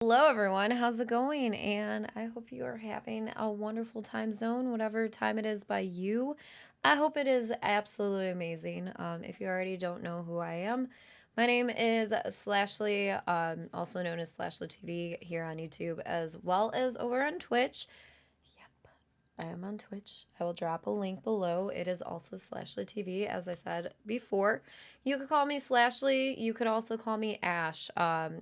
Hello everyone, how's it going? And I hope you are having a wonderful time zone, whatever time it is by you. I hope it is absolutely amazing. If you already don't know who I am, my name is Slashly, also known as Slashly TV here on YouTube, as well as over on Twitch. I am on Twitch. I will drop a link below. It is also Slashly TV, as I said before. You could call me Slashly. You could also call me Ash,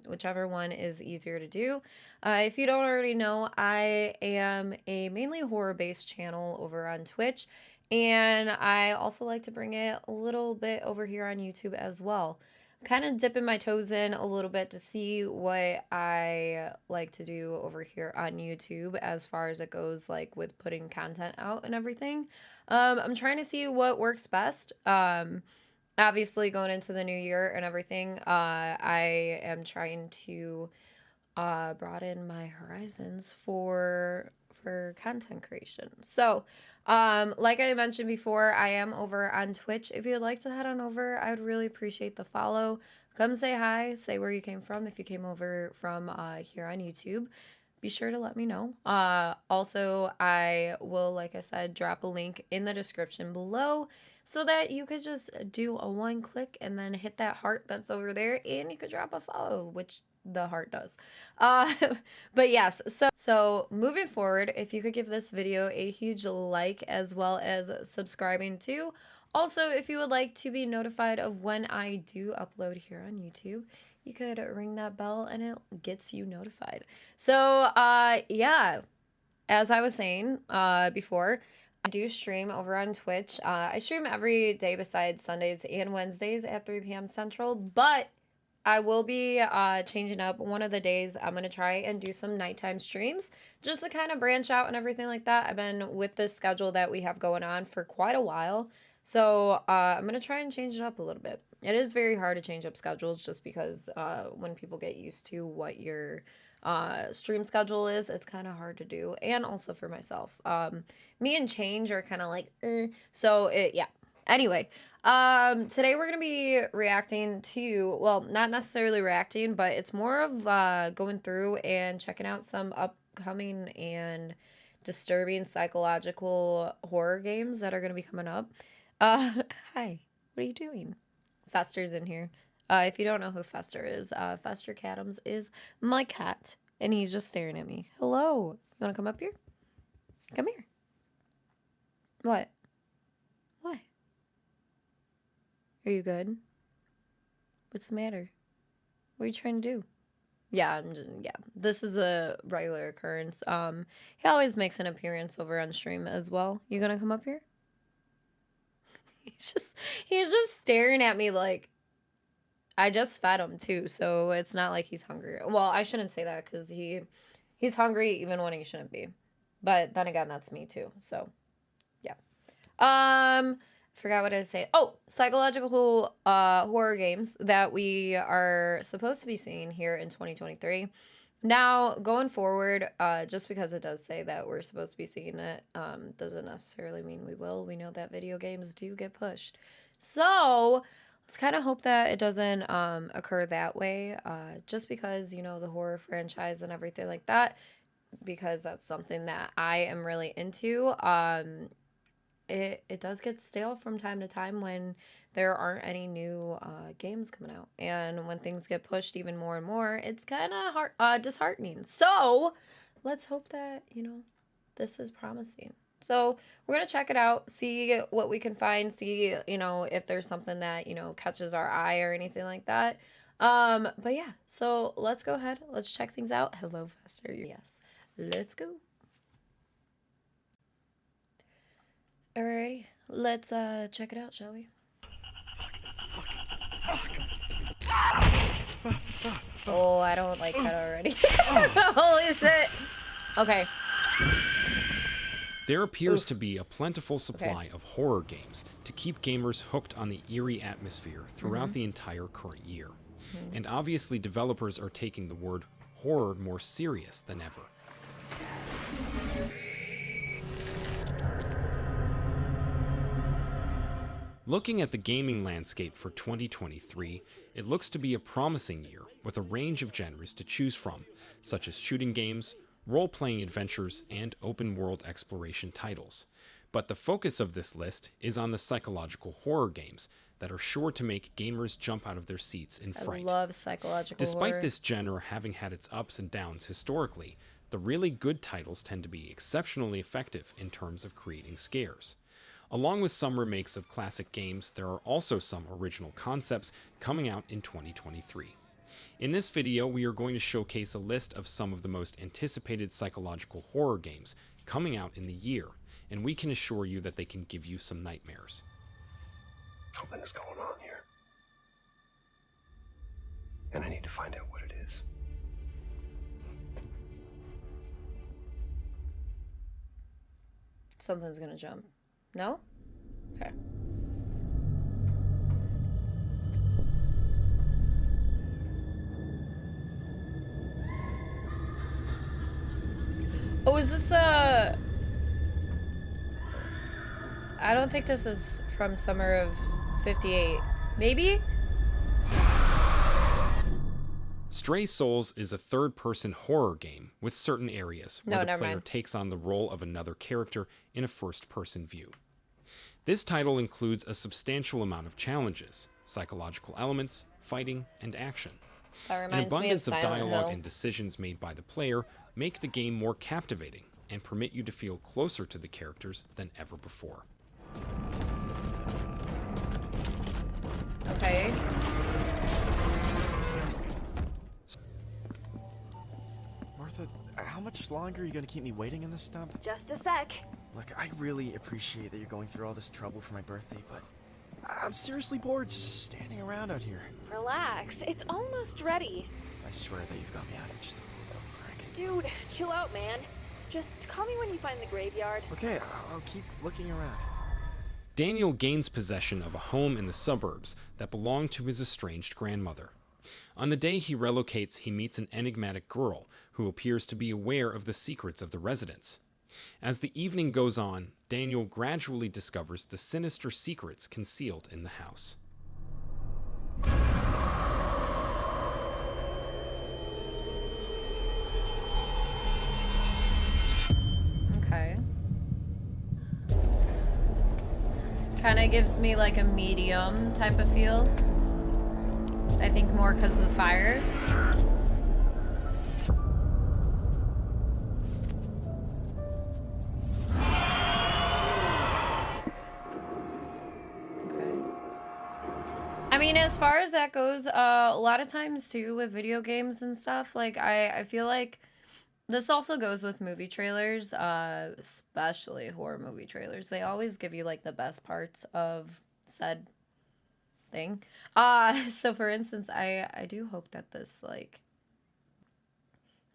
whichever one is easier to do. If you don't already know, I am a mainly horror-based channel over on Twitch, and I also like to bring it a little bit over here on YouTube as well. Kind of dipping my toes in a little bit to see what I like to do over here on YouTube as far as it goes, like with putting content out and everything. I'm trying to see what works best. Obviously going into the new year and everything, I am trying to broaden my horizons for content creation. So, like I mentioned before, I am over on Twitch. If you'd like to head on over, I would really appreciate the follow. Come say hi, say where you came from. If you came over from here on YouTube, be sure to let me know. Also, I will, like I said, drop a link in the description below so that you could just do a one click and then hit that heart that's over there, and you could drop a follow, which the heart does. But yes, so moving forward, if you could give this video a huge like as well as subscribing too. Also, if you would like to be notified of when I do upload here on YouTube, you could ring that bell and it gets you notified. So yeah, as I was saying before, I do stream over on Twitch. I stream every day besides Sundays and Wednesdays at 3 p.m. Central, but I will be changing up one of the days. I'm going to try and do some nighttime streams just to kind of branch out and everything like that. I've been with this schedule that we have going on for quite a while. So I'm going to try and change it up a little bit. It is very hard to change up schedules just because when people get used to what your stream schedule is, it's kind of hard to do. And also for myself. Me and change are kind of like, So, yeah. Anyway, today we're going to be reacting to, well, not necessarily reacting, but it's more of going through and checking out some upcoming and disturbing psychological horror games that are going to be coming up. Hi, what are you doing? Fester's in here. If you don't know who Fester is, Fester Cadams is my cat, and he's just staring at me. Hello. You want to come up here? Come here. What? What? Are you good? What's the matter? What are you trying to do? Yeah, this is a regular occurrence. He always makes an appearance over on stream as well. You gonna come up here? He's just staring at me like, I just fed him too, so it's not like he's hungry. Well, I shouldn't say that because he's hungry even when he shouldn't be. But then again, that's me too. So, yeah. Forgot what I was saying. Oh, psychological horror games that we are supposed to be seeing here in 2023. Now, going forward, just because it does say that we're supposed to be seeing it, doesn't necessarily mean we will. We know that video games do get pushed. So, let's kind of hope that it doesn't occur that way, just because, you know, the horror franchise and everything like that, because that's something that I am really into. It does get stale from time to time when there aren't any new games coming out. And when things get pushed even more and more, it's kind of disheartening. So let's hope that, you know, this is promising. So we're going to check it out, see what we can find, see, you know, if there's something that, you know, catches our eye or anything like that. But yeah, so let's go ahead. Let's check things out. Hello, Fester. Yes, let's go. Alrighty, let's check it out, shall we? Oh, I don't like that already. Holy shit. Okay. There appears to be a plentiful supply of horror games to keep gamers hooked on the eerie atmosphere throughout the entire current year. And obviously developers are taking the word horror more serious than ever. Looking at the gaming landscape for 2023, it looks to be a promising year with a range of genres to choose from, such as shooting games, role-playing adventures, and open-world exploration titles. But the focus of this list is on the psychological horror games that are sure to make gamers jump out of their seats in I fright. love psychological Despite horror. this genre having had its ups and downs historically, the really good titles tend to be exceptionally effective in terms of creating scares. Along with some remakes of classic games, there are also some original concepts coming out in 2023. In this video, we are going to showcase a list of some of the most anticipated psychological horror games coming out in the year, and we can assure you that they can give you some nightmares. Something is going on here. And I need to find out what it is. Something's gonna jump. No? Okay. Oh, is this I don't think this is from summer of 58. Maybe? Stray Souls is a third-person horror game with certain areas where the never player mind. takes on the role of another character in a first-person view. This title includes a substantial amount of challenges, psychological elements, fighting, and action. That An reminds me of abundance of Silent dialogue Hill. and decisions made by the player make the game more captivating and permit you to feel closer to the characters than ever before. Okay. Martha, how much longer are you gonna keep me waiting in this stump? Just a sec. Look, I really appreciate that you're going through all this trouble for my birthday, but I'm seriously bored just standing around out here. Relax. It's almost ready. I swear that you've got me out here just a little prick. Dude, chill out, man. Just call me when you find the graveyard. Okay, I'll keep looking around. Daniel gains possession of a home in the suburbs that belonged to his estranged grandmother. On the day he relocates, he meets an enigmatic girl who appears to be aware of the secrets of the residents. As the evening goes on, Daniel gradually discovers the sinister secrets concealed in the house. Okay. Kind of gives me like a medium type of feel. I think more because of the fire. Okay. I mean, as far as that goes, a lot of times too with video games and stuff, like I feel like this also goes with movie trailers, especially horror movie trailers. They always give you like the best parts of said thing. So for instance, I do hope that this like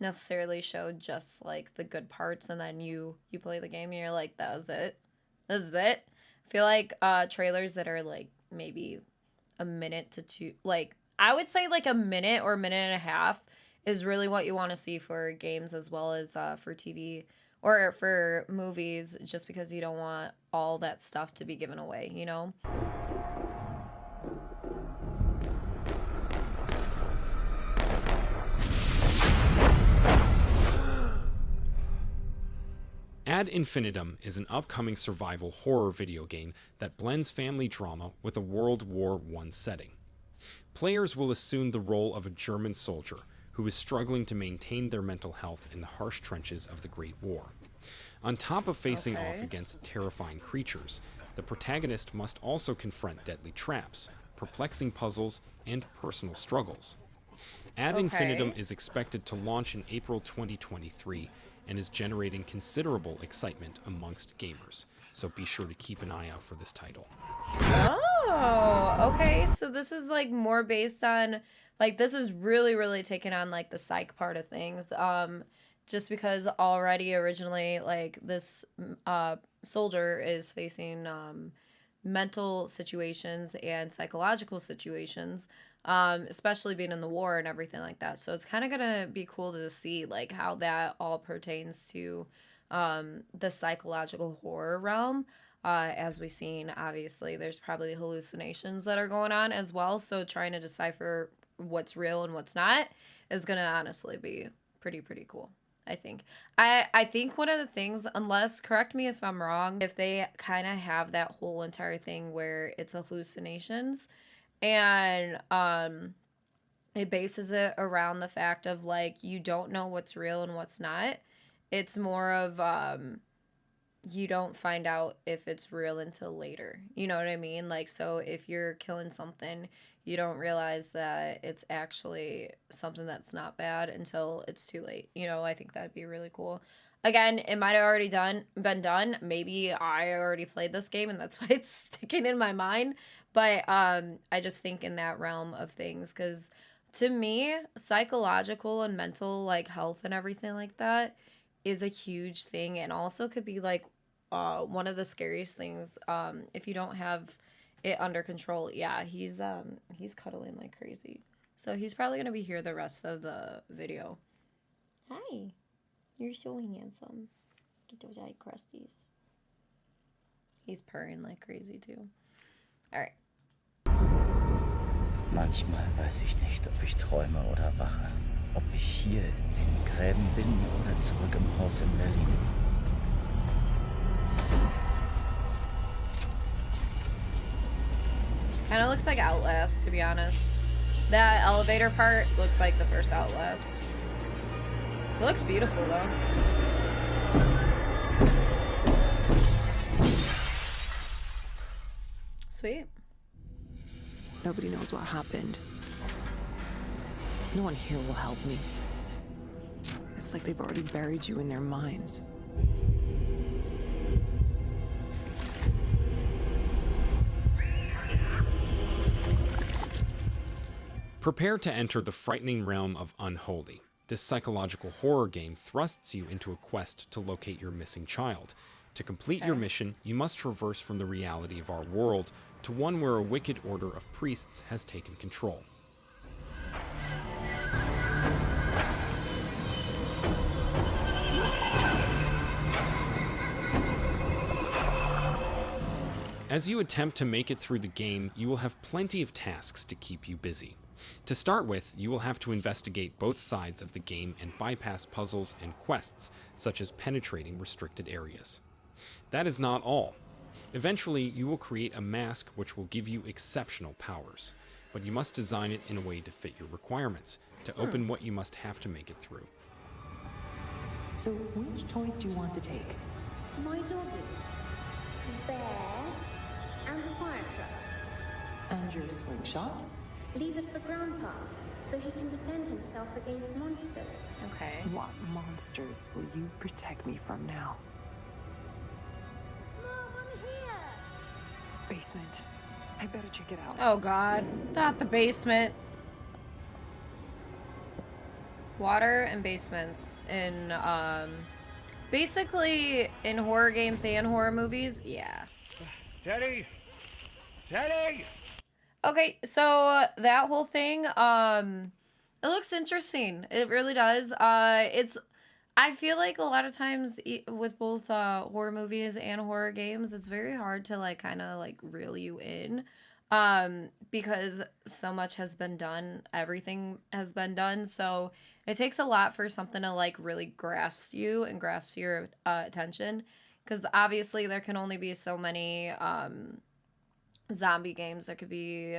necessarily showed just like the good parts, and then you play the game and you're like, that was it. This is it. I feel like trailers that are like maybe a minute to two, like I would say like a minute or a minute and a half is really what you want to see for games as well as for TV or for movies, just because you don't want all that stuff to be given away, you know? Ad Infinitum is an upcoming survival horror video game that blends family drama with a World War I setting. Players will assume the role of a German soldier who is struggling to maintain their mental health in the harsh trenches of the Great War. On top of facing off against terrifying creatures, the protagonist must also confront deadly traps, perplexing puzzles, and personal struggles. Ad Infinitum is expected to launch in April 2023 and is generating considerable excitement amongst gamers, so be sure to keep an eye out for this title. Oh, okay. So this is like more based on like this is really taking on like the psych part of things. Just because already originally like this soldier is facing mental situations and psychological situations, especially being in the war and everything like that. So it's kind of gonna be cool to see like how that all pertains to the psychological horror realm. As we've seen, obviously, there's probably hallucinations that are going on as well. So trying to decipher what's real and what's not is going to honestly be pretty cool. I think. I think one of the things, unless, correct me if I'm wrong, if they kind of have that whole entire thing where it's hallucinations and it bases it around the fact of like you don't know what's real and what's not. It's more of you don't find out if it's real until later. You know what I mean? Like, so if you're killing something, you don't realize that it's actually something that's not bad until it's too late. You know, I think that'd be really cool. Again, it might have already been done. Maybe I already played this game and that's why it's sticking in my mind. But I just think in that realm of things, because to me, psychological and mental like health and everything like that is a huge thing, and also could be like one of the scariest things if you don't have it under control. Yeah, he's cuddling like crazy, so he's probably gonna be here the rest of the video. Hi, you're so handsome. Get those eye crusties. He's purring like crazy too. All right. Manchmal weiß ich nicht, ob ich träume oder wache. Ob ich hier in den Gräben bin oder zurück im Haus in Berlin. Kind of looks like Outlast, to be honest. That elevator part looks like the first Outlast. It looks beautiful, though. Sweet. Nobody knows what happened. No one here will help me. It's like they've already buried you in their minds. Prepare to enter the frightening realm of Unholy. This psychological horror game thrusts you into a quest to locate your missing child. To complete your mission, you must traverse from the reality of our world to one where a wicked order of priests has taken control. As you attempt to make it through the game, you will have plenty of tasks to keep you busy. To start with, you will have to investigate both sides of the game and bypass puzzles and quests, such as penetrating restricted areas. That is not all. Eventually, you will create a mask which will give you exceptional powers, but you must design it in a way to fit your requirements, to open what you must have to make it through. So, which toys do you want to take? My doggy, the bear, and the fire truck. And your slingshot? Leave it for Grandpa, so he can defend himself against monsters. Okay. What monsters will you protect me from now? Mom, I'm here! Basement. I better check it out. Oh god, not the basement. Water and basements in basically in horror games and horror movies. Yeah. Teddy! Teddy! Okay, so that whole thing, it looks interesting. It really does. I feel like a lot of times with both horror movies and horror games, it's very hard to like kind of like reel you in, because so much has been done. Everything has been done. So it takes a lot for something to like really grasp you and grasp your attention, because obviously there can only be so many zombie games. There could be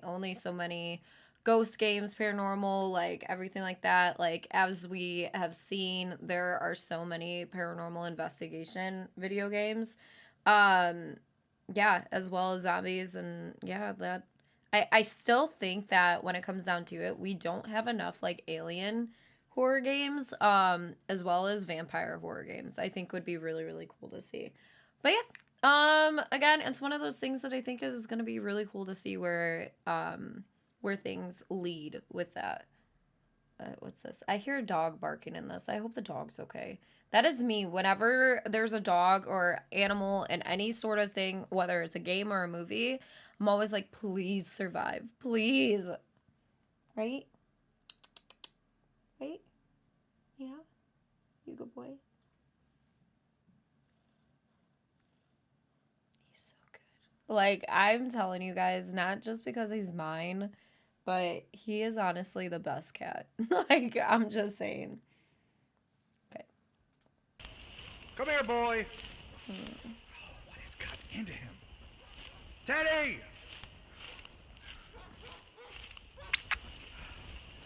only so many ghost games, paranormal, like everything like that. Like, as we have seen, there are so many paranormal investigation video games. Yeah, as well as zombies. And yeah, that I still think that when it comes down to it, we don't have enough like alien horror games, as well as vampire horror games. I think would be really cool to see. But yeah, again, it's one of those things that I think is going to be really cool to see where things lead with that. What's this? I hear a dog barking in this. I hope the dog's okay. That is me. Whenever there's a dog or animal in any sort of thing, whether it's a game or a movie, I'm always like, please survive. Please. Right? Right? Yeah? You good boy? Like, I'm telling you guys, not just because he's mine, but he is honestly the best cat. Like, I'm just saying. Okay. Come here, boy. What has gotten into him? Teddy!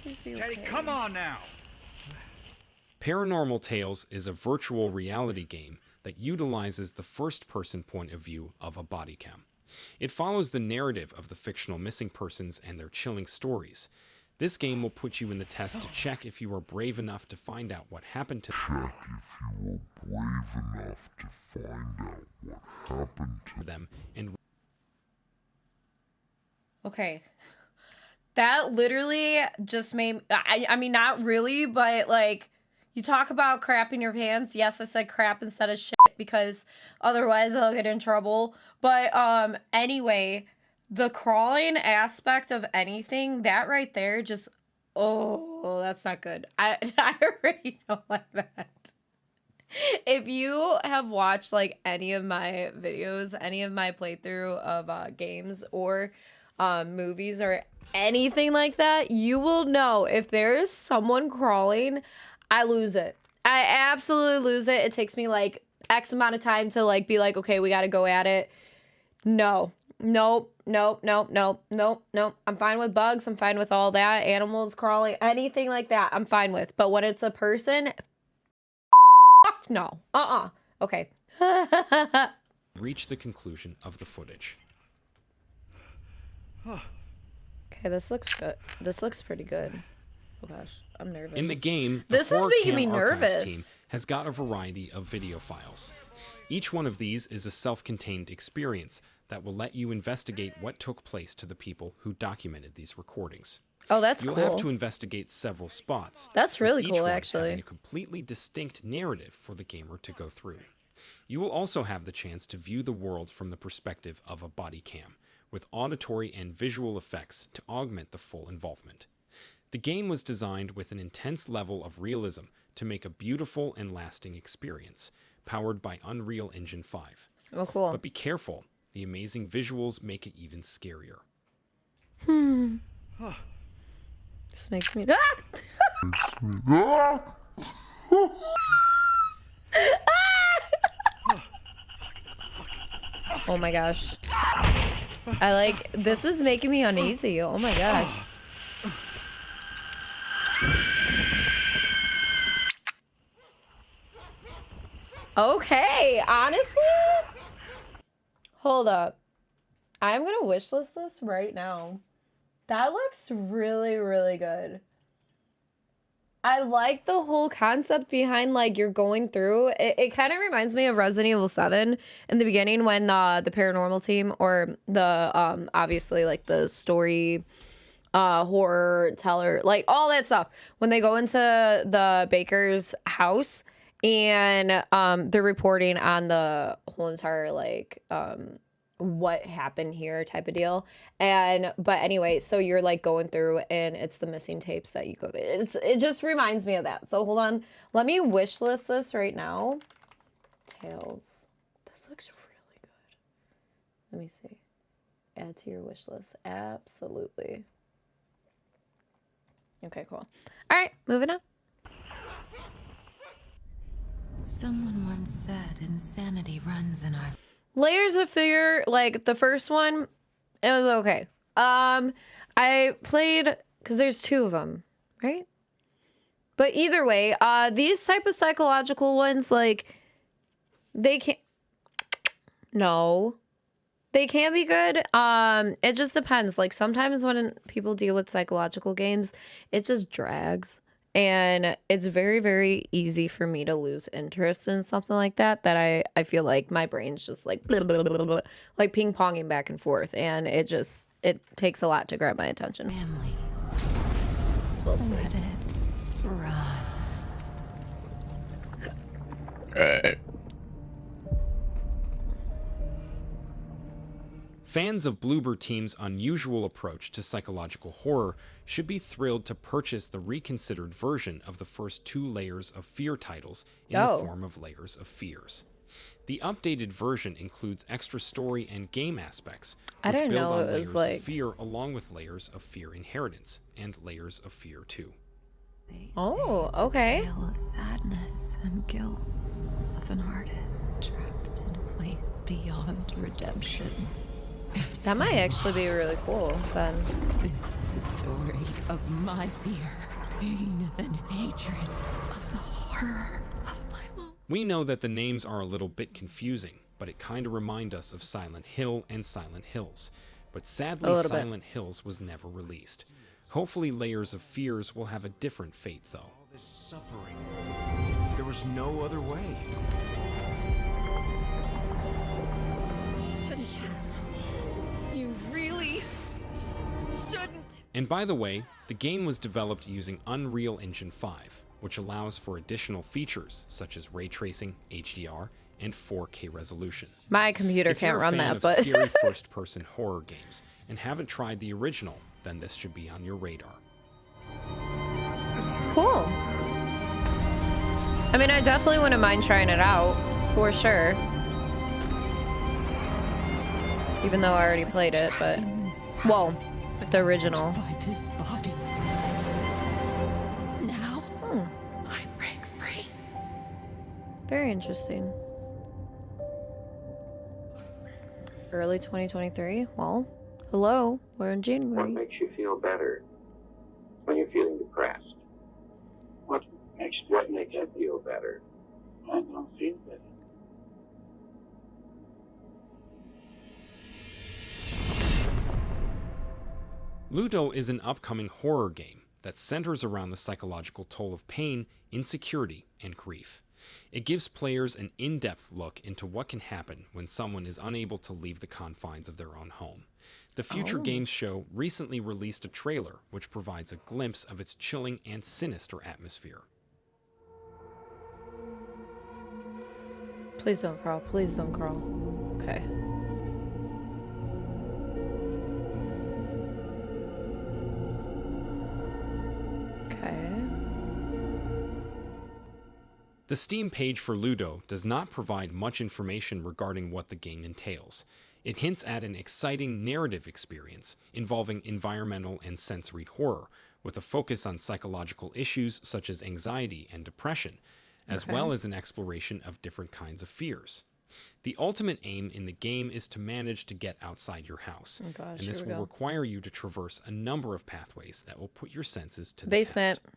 Please be Teddy, okay. come on now. Paranormal Tales is a virtual reality game that utilizes the first-person point of view of a body cam. It follows the narrative of the fictional missing persons and their chilling stories. This game will put you in the test to check if you are brave enough to find out what happened to them and Okay. That literally just made, I mean, not really, but like, you talk about crapping your pants. Yes, I said crap instead of shit because otherwise I'll get in trouble. But anyway, the crawling aspect of anything, that right there just, oh, that's not good. I already don't like that. If you have watched like any of my videos, any of my playthrough of games or movies or anything like that, you will know if there is someone crawling, I lose it. I absolutely lose it. It takes me like X amount of time to like be like, okay, we got to go at it. No, nope, nope, nope, nope, nope, nope. I'm fine with bugs. I'm fine with all that. Animals crawling, anything like that, I'm fine with. But when it's a person, fuck no. Okay. reach the conclusion of the footage. Okay, this looks good. This looks pretty good. Oh gosh, I'm nervous. In the game, the this is Horror making Cam me Archives nervous. team has got a variety of video files. Each one of these is a self-contained experience that will let you investigate what took place to the people who documented these recordings. Oh, that's You'll cool. have to investigate several spots. That's really each cool, one actually. having a completely distinct narrative for the gamer to go through. You will also have the chance to view the world from the perspective of a body cam, with auditory and visual effects to augment the full involvement. The game was designed with an intense level of realism to make a beautiful and lasting experience, powered by Unreal Engine 5. Oh, cool. But be careful, the amazing visuals make it even scarier. This makes me... Oh my gosh. This is making me uneasy. Oh my gosh. Okay, honestly? Hold up. I'm gonna wishlist this right now. That looks really, really good. I like the whole concept behind, like, you're going through. It kind of reminds me of Resident Evil 7 in the beginning when the paranormal team or the, obviously, like, the story, horror teller, like, all that stuff. When they go into the baker's house and they're reporting on the whole entire, like, what happened here type of deal. But anyway, so you're like going through and it's the missing tapes that you go, it just reminds me of that. So hold on, let me wish list this right now. Tales, this looks really good. Let me see, add to your wish list. Absolutely. Okay, cool. All right, moving on. Someone once said insanity runs in our... Layers of Fear, like the first one, it was okay. I played, because there's two of them, right? But either way, these type of psychological ones, like, they can't, no, they can be good. It just depends. Like, sometimes when people deal with psychological games, it just drags. And it's very, very easy for me to lose interest in something like that, I feel like my brain's just like, blah, blah, blah, blah, blah, like ping-ponging back and forth. And it takes a lot to grab my attention. Family. So we'll see. Let it run. Fans of Bloober Team's unusual approach to psychological horror should be thrilled to purchase the reconsidered version of the first two Layers of Fear titles in the form of Layers of Fears. The updated version includes extra story and game aspects, I which didn't build know on it layers was like of fear along with layers of fear inheritance and layers of fear too. Oh, okay. Tale of sadness and guilt of an artist trapped in a place beyond redemption. That might actually be really cool then. This is a story of my fear, pain, and hatred, of the horror of my life. We know that the names are a little bit confusing, but it kind of remind us of Silent Hill and Silent Hills. But sadly, Silent Hills was never released. Hopefully Layers of Fears will have a different fate though. All this suffering. There was no other way. Shouldn't have. You really shouldn't. And by the way, the game was developed using Unreal Engine 5, which allows for additional features such as ray tracing, HDR, and 4K resolution. My computer If you're can't a run fan that, of but scary first-person horror games and haven't tried the original, then this should be on your radar. cool. I mean, I definitely wouldn't mind trying it out, for sure. Even though I already played it, but... Whoa, the original. By this body. Now, I break free. Very interesting. Early 2023? Well, hello, we're in What January. makes you feel better when you're feeling depressed? What makes you feel better? I don't feel better. Ludo is an upcoming horror game that centers around the psychological toll of pain, insecurity, and grief. It gives players an in-depth look into what can happen when someone is unable to leave the confines of their own home. The Future Games Show recently released a trailer which provides a glimpse of its chilling and sinister atmosphere. Please don't crawl, please don't crawl. Okay. Okay. The Steam page for Ludo does not provide much information regarding what the game entails. It hints at an exciting narrative experience involving environmental and sensory horror, with a focus on psychological issues such as anxiety and depression, as well as an exploration of different kinds of fears. The ultimate aim in the game is to manage to get outside your house, Oh gosh, and this here we will go. require you to traverse a number of pathways that will put your senses to the Basement. test.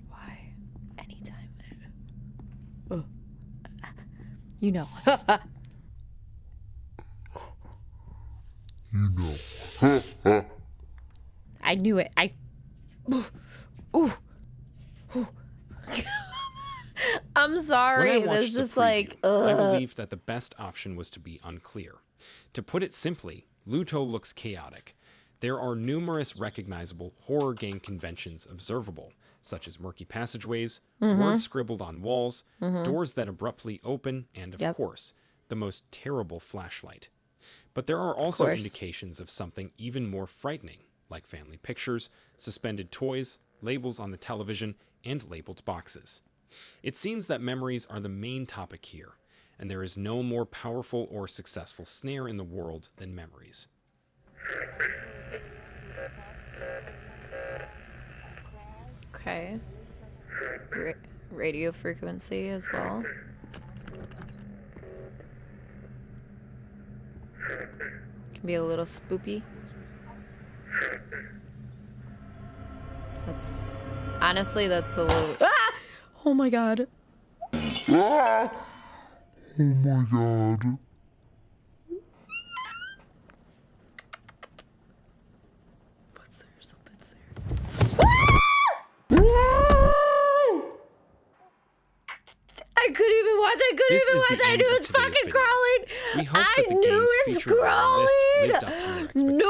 Why? Anytime. Oh. You know. I knew it. Ooh. I'm sorry. When I watched That's the just like, preview, I ugh. believed that the best option was to be unclear. To put it simply, Ludo looks chaotic. There are numerous recognizable horror game conventions observable, such as murky passageways, words scribbled on walls, doors that abruptly open, and, of course, the most terrible flashlight. But there are also indications of something even more frightening, like family pictures, suspended toys, labels on the television, and labeled boxes. It seems that memories are the main topic here, and there is no more powerful or successful snare in the world than memories. Okay. Radio frequency as well. Can be a little spoopy. That's honestly, that's a little. Ah! Oh my god. Oh my god. What's there? Something's there. I couldn't even watch. I couldn't This even is the watch. I end knew of it's today's fucking video. crawling. We hope I that the knew games it's featured on our list crawling. lived up to your expectations. No.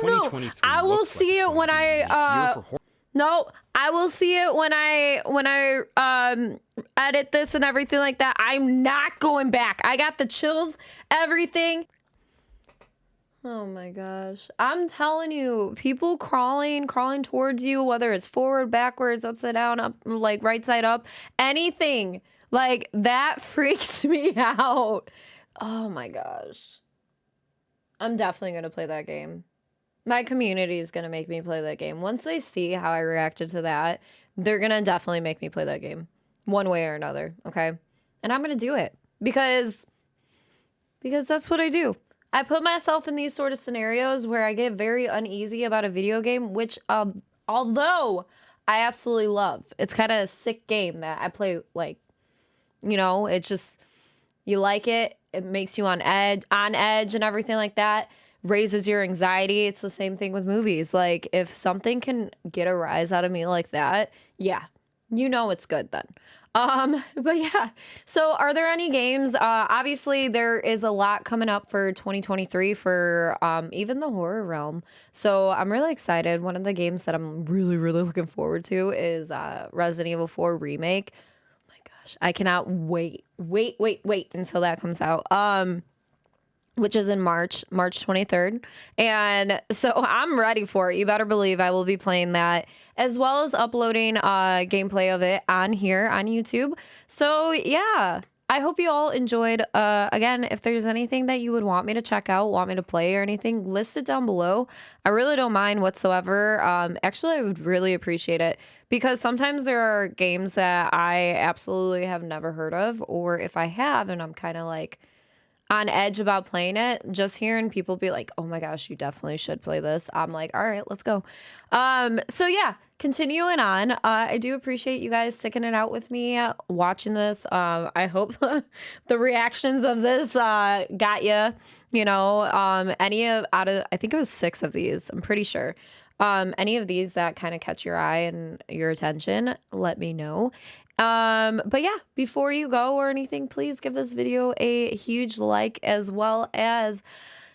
2023 I will looks see like it's it going when to be a unique year I for horror. no, I will see it when I edit this and everything like that. I'm not going back. I got the chills, everything. Oh my gosh. I'm telling you, people crawling towards you, whether it's forward, backwards, upside down, up, like right side up, anything. Like that freaks me out. Oh my gosh. I'm definitely going to play that game. My community is going to make me play that game. Once they see how I reacted to that, they're going to definitely make me play that game one way or another, okay? And I'm going to do it because that's what I do. I put myself in these sort of scenarios where I get very uneasy about a video game, which, although I absolutely love, it's kind of a sick game that I play, like, you know, it's just, you like it. It makes you on edge and everything like that. Raises your anxiety. It's the same thing with movies. Like, if something can get a rise out of me like that, yeah, you know it's good then. But yeah, so are there any games? Obviously there is a lot coming up for 2023 for even the horror realm. So I'm really excited. One of the games that I'm really, really looking forward to is Resident Evil 4 Remake. Oh my gosh, I cannot wait until that comes out. Which is in March 23rd. And so I'm ready for it. You better believe I will be playing that, as well as uploading gameplay of it on here on YouTube. So yeah, I hope you all enjoyed. Again, if there's anything that you would want me to check out, want me to play or anything, list it down below. I really don't mind whatsoever. Actually, I would really appreciate it, because sometimes there are games that I absolutely have never heard of, or if I have and I'm kind of like on edge about playing it, just hearing people be like, oh my gosh, you definitely should play this, I'm like, all right, let's go. So yeah, continuing on, I do appreciate you guys sticking it out with me, watching this. I hope the reactions of this got you know, any of out of, I think it was 6 of these, I'm pretty sure. Any of these that kind of catch your eye and your attention, let me know. But yeah, before you go or anything, please give this video a huge like, as well as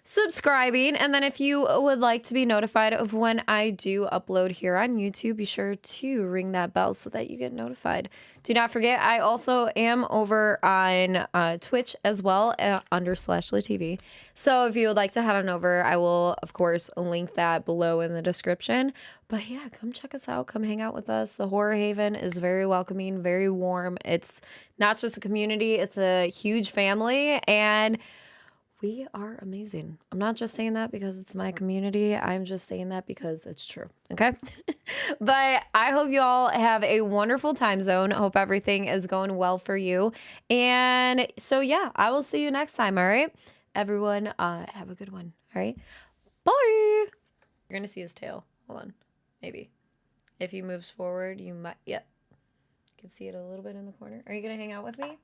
subscribing. And then if you would like to be notified of when I do upload here on YouTube, be sure to ring that bell so that you get notified. Do not forget, I also am over on Twitch as well, /TV. So if you would like to head on over, I will, of course, link that below in the description. But yeah, come check us out. Come hang out with us. The Horror Haven is very welcoming, very warm. It's not just a community, it's a huge family, and we are amazing. I'm not just saying that because it's my community. I'm just saying that because it's true. Okay? But I hope you all have a wonderful time zone. I hope everything is going well for you. And so, yeah, I will see you next time. All right? Everyone, have a good one. All right? Bye. You're going to see his tail. Hold on. Maybe. If he moves forward, you might. Yeah. You can see it a little bit in the corner. Are you going to hang out with me?